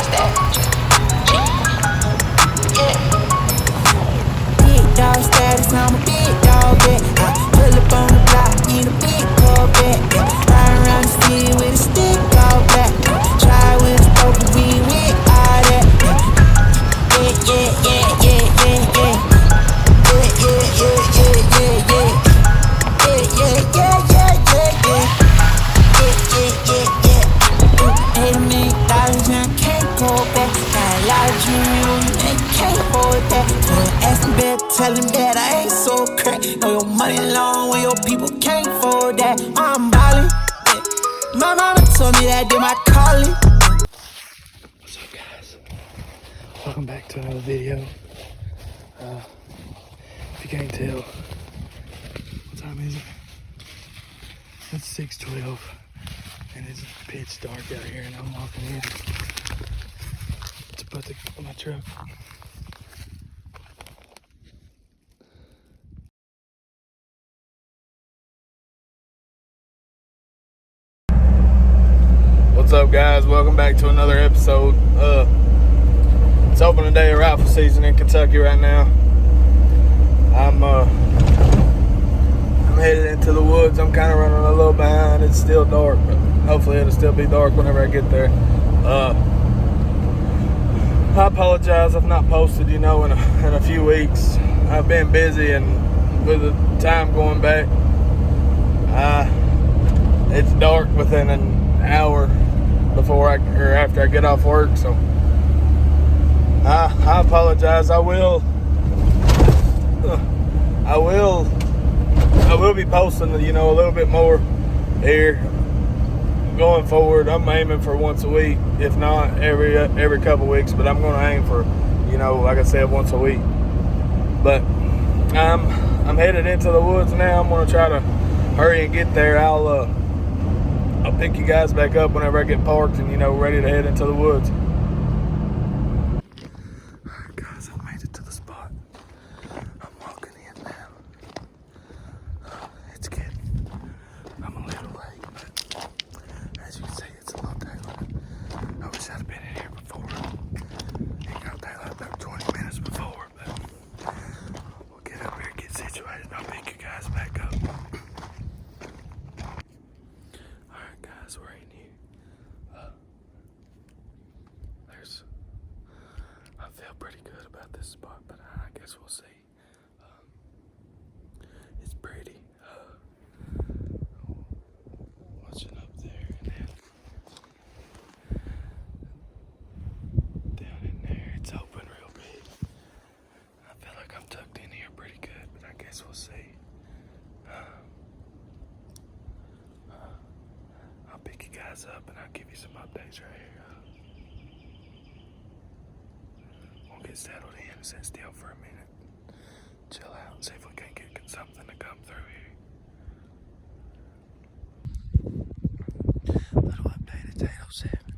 pop that. Yeah. Big dog status, I'm a big dog, yeah. I pull up on the block in a big Corvette, yeah. Ride around the city with a stick all black. Try with a scope, but we ain't with all that. Yeah, yeah, yeah, yeah, yeah, yeah. Yeah, yeah, yeah, yeah, yeah, yeah. Yeah, yeah, yeah, yeah, yeah, yeah. Yeah, yeah, yeah, yeah. $8 million and I can't go back. Got a lot of jewelry on me, and you can't afford that. Ask him better, tell him that I ain't so crack. Know your money long when your people can't afford that. I'm ballin', yeah. My mama told me that did my calling. What's up, guys? Welcome back to another video. If you can't tell, what time is it? It's 6:12, and it's pitch dark out here, and I'm walking in to put my truck. What's up, guys? Welcome back to another episode. It's opening day of rifle season in Kentucky right now. I'm headed into the woods. I'm kind of running a little behind. It's still dark, but hopefully it'll still be dark whenever I get there. I apologize I've not posted, in a few weeks. I've been busy, and with the time going back, it's dark within an hour before or after I get off work, so I apologize. I will be posting, a little bit more here going forward. I'm aiming for once a week, if not every couple weeks, but I'm going to aim for, like I said, once a week. But I'm headed into the woods now. I'm going to try to hurry and get there. I'll pick you guys back up whenever I get parked and, ready to head into the woods. Alright, guys, I made it to the spot. I'm walking in now. It's good. I'm a little late, but as you can see, it's a little daylight. I wish I'd have been in here before. It got daylight about 20 minutes before, but we'll get up here, get situated, and I'll pick you guys back up. Alright, guys, we're in here. I feel pretty good about this spot, but I guess we'll see. It's pretty. Watching up there, and then down in there, it's open real big. I feel like I'm tucked in here pretty good, but I guess we'll see. I'll pick you guys up and I'll give you some updates right here. We'll get settled in, sit still for a minute, chill out, and see if we can get something to come through here. Little update, it's 8:07.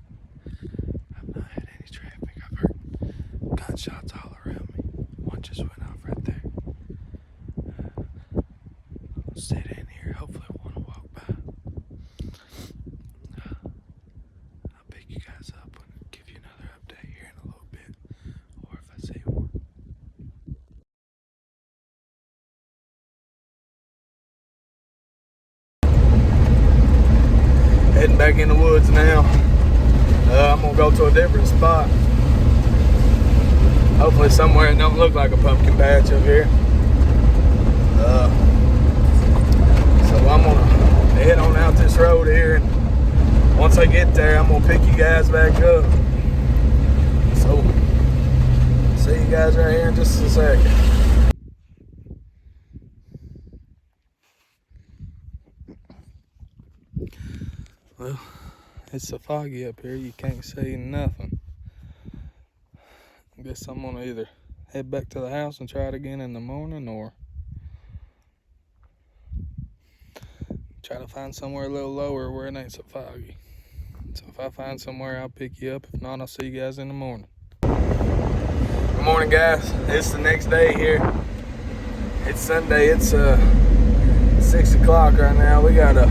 I've not had any traffic. I've heard gunshots all around me. One just went off right there. I'll sit in here, hopefully one will walk by. I'll pick you guys up and give you another update here in a little bit, or if I see one. Heading back in the woods now. I'm gonna go to a different spot. Hopefully somewhere it don't look like a pumpkin patch up here. So I'm gonna head on out this road here, and once I get there, I'm gonna pick you guys back up. So, see you guys right here in just a second. Well, it's so foggy up here, you can't see nothing. I guess I'm gonna either head back to the house and try it again in the morning, or try to find somewhere a little lower where it ain't so foggy. So if I find somewhere, I'll pick you up. If not, I'll see you guys in the morning. Good morning, guys. It's the next day here. It's Sunday. It's 6 o'clock right now. We got a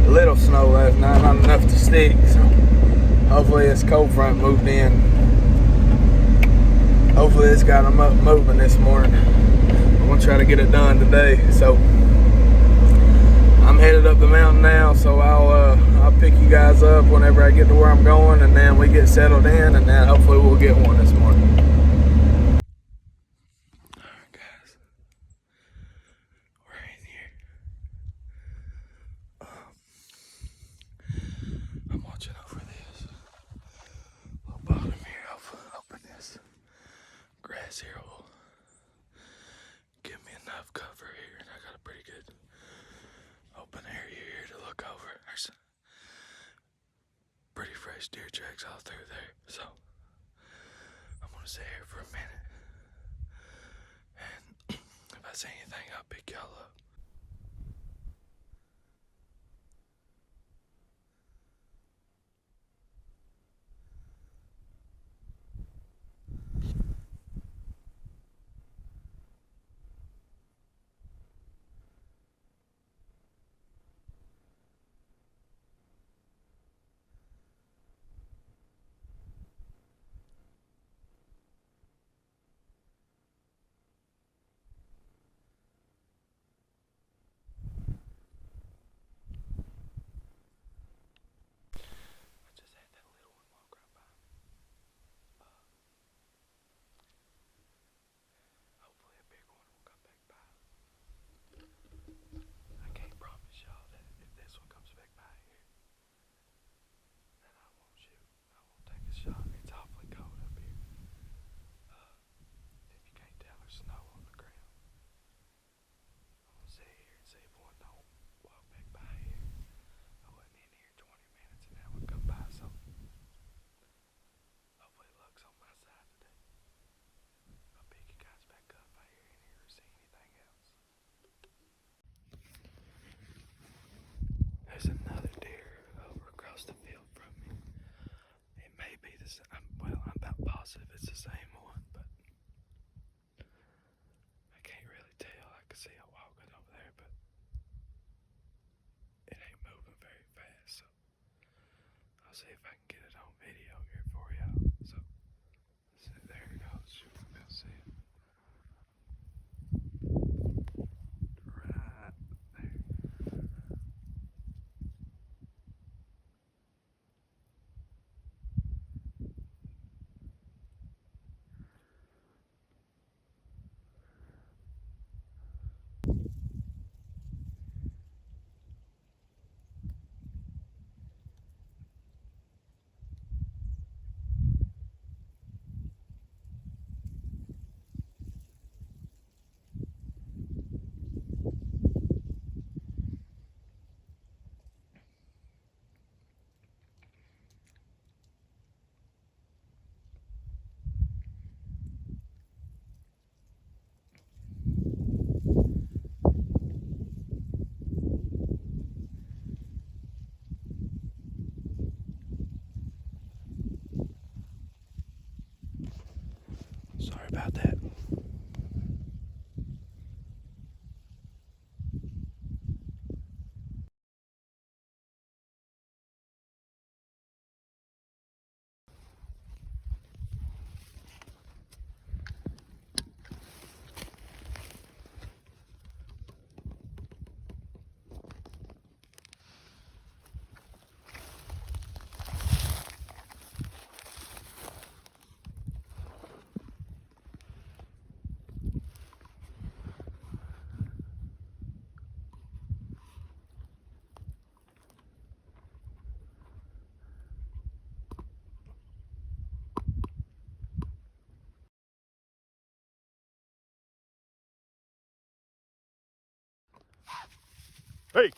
little snow last night, not enough to stick. So hopefully this cold front moved in. Hopefully it's got them up moving this morning. I'm gonna try to get it done today. So I'm headed up the mountain now, so I'll pick you guys up whenever I get to where I'm going, and then we get settled in, and then hopefully we'll get one this morning. Alright guys, we're in here. I'm watching over this little bottom here. Hoping this grass here will give me enough cover here, and I got a pretty good open area here to look over. There's pretty fresh deer tracks all through there, so I'm gonna sit here for a minute, and if I see anything, I'll pick y'all up. There's another deer over across the field from me. It may be the same. Well, I'm about positive it's the same one, but I can't really tell. I can see it walking over there, but it ain't moving very fast. So I'll see if I can get it on video here for you. So there it goes. You'll see it. Right there. Sorry about that. Hey!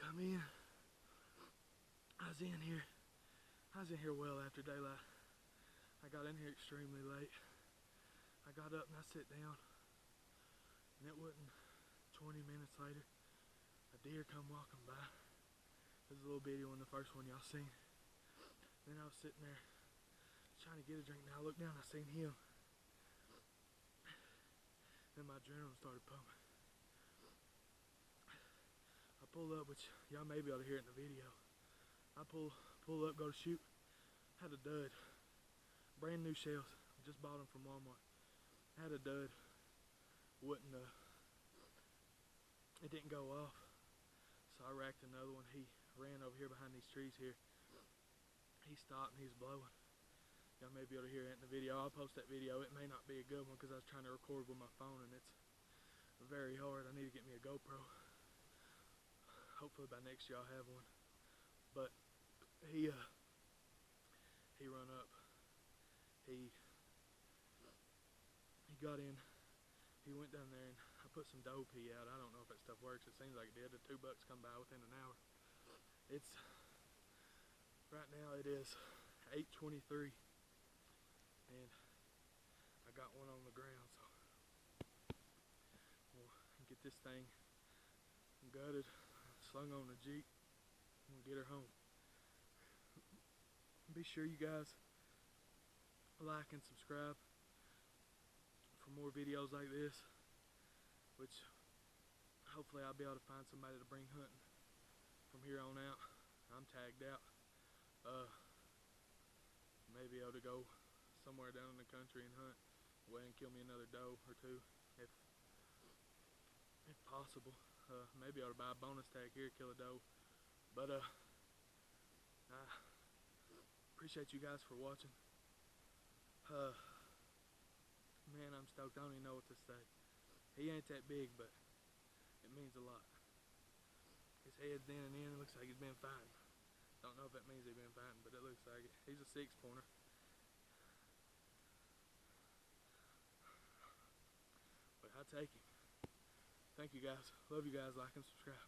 I mean, I was in here well after daylight. I got in here extremely late. I got up and I sat down, and it wasn't 20 minutes later, a deer come walking by. It was a little bitty one, the first one y'all seen. Then I was sitting there trying to get a drink, and I looked down, I seen him. Then my adrenaline started pumping. I pull up, which y'all may be able to hear it in the video. I pull up, go to shoot, had a dud. Brand new shells, just bought them from Walmart. Had a dud, it didn't go off. So I racked another one. He ran over here behind these trees here. He stopped and he's blowing. Y'all may be able to hear it in the video. I'll post that video. It may not be a good one because I was trying to record with my phone and it's very hard. I need to get me a GoPro. Hopefully by next year I'll have one. But he run up. He got in. He went down there and I put some doe pee out. I don't know if that stuff works. It seems like it did. The 2 bucks come by within an hour. Right now it is 8:23 and I got one on the ground, so we'll get this thing gutted, slung on the Jeep, and we'll get her home. Be sure you guys like and subscribe for more videos like this, which hopefully I'll be able to find somebody to bring hunting from here on out. I'm tagged out. Maybe able to go somewhere down in the country and hunt away and kill me another doe or two if possible. Maybe able to buy a bonus tag here, kill a doe. But I appreciate you guys for watching. Man, I'm stoked. I don't even know what to say. He ain't that big, but it means a lot. His head's in and in. It looks like he's been fighting. Don't know if that means he's been fighting, but it looks like it. He's a 6-pointer. But I take him. Thank you guys. Love you guys. Like and subscribe.